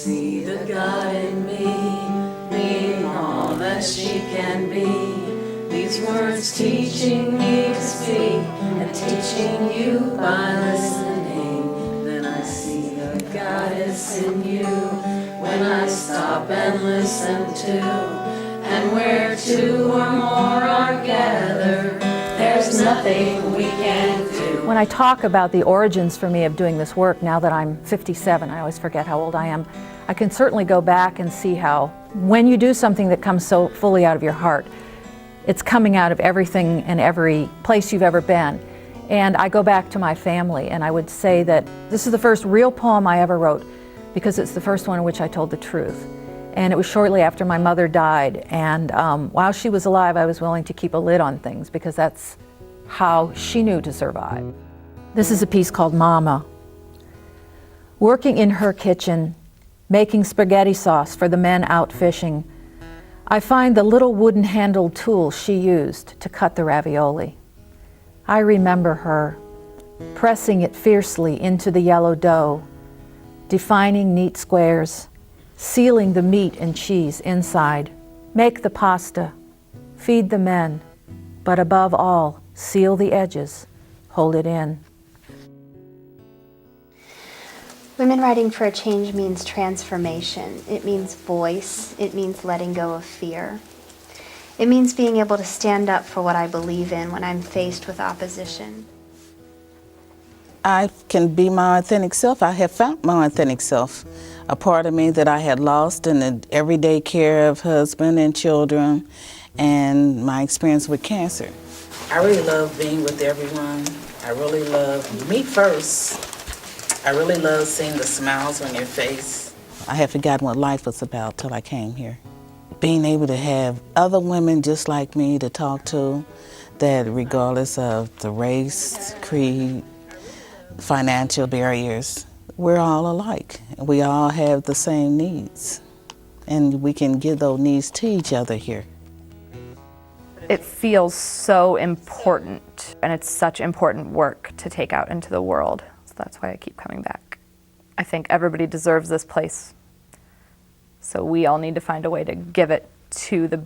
see the God in me, being all that she can be. These words teaching me to speak, and teaching you by listening. Then I see the goddess in you, when I stop and listen to. And where two or more are gathered, there's nothing we can do. When I talk about the origins for me of doing this work, now that I'm 57, I always forget how old I am, I can certainly go back and see how when you do something that comes so fully out of your heart, it's coming out of everything and every place you've ever been. And I go back to my family, and I would say that this is the first real poem I ever wrote, because it's the first one in which I told the truth. And it was shortly after my mother died, and while she was alive, I was willing to keep a lid on things, because that's how she knew to survive. This is a piece called Mama. Working in her kitchen, making spaghetti sauce for the men out fishing, I find the little wooden-handled tool she used to cut the ravioli. I remember her pressing it fiercely into the yellow dough, defining neat squares, sealing the meat and cheese inside. Make the pasta, feed the men, but above all, seal the edges, hold it in. Women writing for a change means transformation. It means voice. It means letting go of fear. It means being able to stand up for what I believe in when I'm faced with opposition. I can be my authentic self. I have found my authentic self. A part of me that I had lost in the everyday care of husband and children, and my experience with cancer. I really love being with everyone. I really love me first. I really love seeing the smiles on your face. I had forgotten what life was about till I came here. Being able to have other women just like me to talk to, that regardless of the race, creed, financial barriers, we're all alike. We all have the same needs, and we can give those needs to each other here. It feels so important, and it's such important work to take out into the world. So that's why I keep coming back. I think everybody deserves this place, so we all need to find a way to give it to the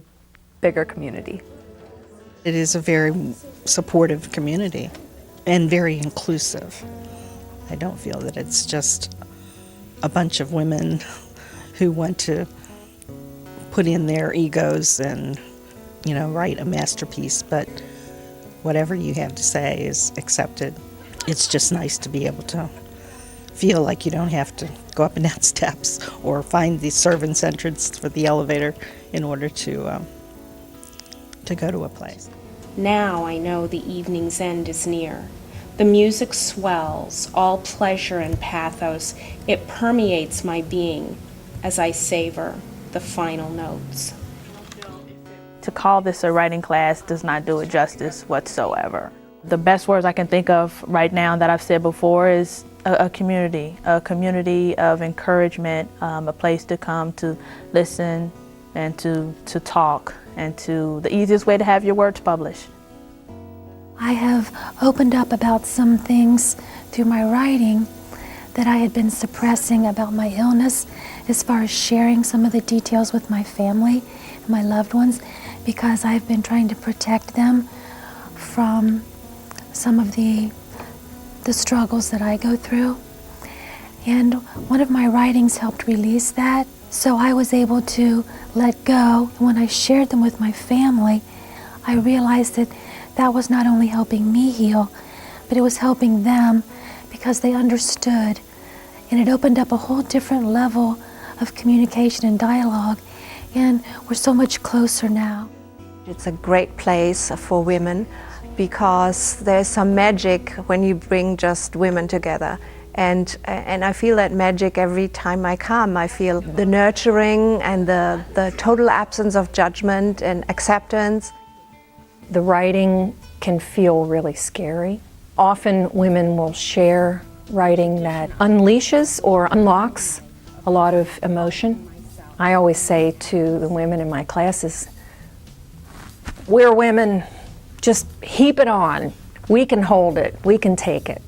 bigger community. It is a very supportive community and very inclusive. I don't feel that it's just a bunch of women who want to put in their egos and, write a masterpiece, but whatever you have to say is accepted. It's just nice to be able to feel like you don't have to go up and down steps or find the servant's entrance for the elevator in order to go to a place. Now I know the evening's end is near. The music swells, all pleasure and pathos. It permeates my being as I savor the final notes. To call this a writing class does not do it justice whatsoever. The best words I can think of right now that I've said before is a community of encouragement, a place to come to listen and to talk, and to the easiest way to have your words published. I have opened up about some things through my writing that I had been suppressing about my illness, as far as sharing some of the details with my family and my loved ones, because I've been trying to protect them from some of the struggles that I go through. And one of my writings helped release that, so I was able to let go. And when I shared them with my family, I realized that that was not only helping me heal, but it was helping them, because they understood, and it opened up a whole different level of communication and dialogue, and we're so much closer now. It's a great place for women, because there's some magic when you bring just women together. And I feel that magic every time I come. I feel the nurturing and the total absence of judgment and acceptance. The writing can feel really scary. Often women will share writing that unleashes or unlocks a lot of emotion. I always say to the women in my classes, we're women, just heap it on. We can hold it, we can take it.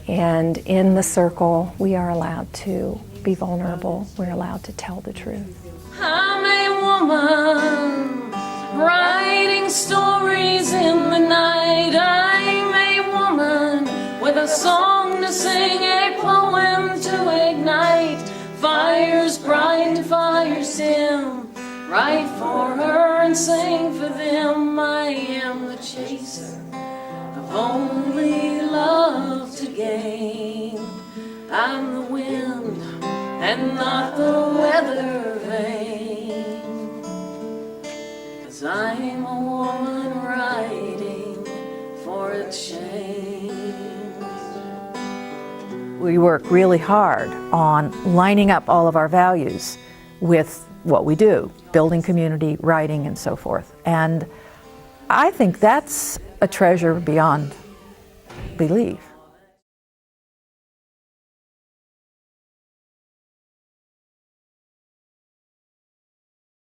And in the circle, we are allowed to be vulnerable. We're allowed to tell the truth. I'm a woman writing stories in the night. I'm a woman with a song to sing, a poem to ignite. Fires bright, fires dim, write for her and sing for them. I am the chaser of only love to gain. I'm the wind and not the weather vane, 'cause I'm a woman writing for a change. We work really hard on lining up all of our values with what we do, building community, writing, and so forth. And I think that's a treasure beyond belief.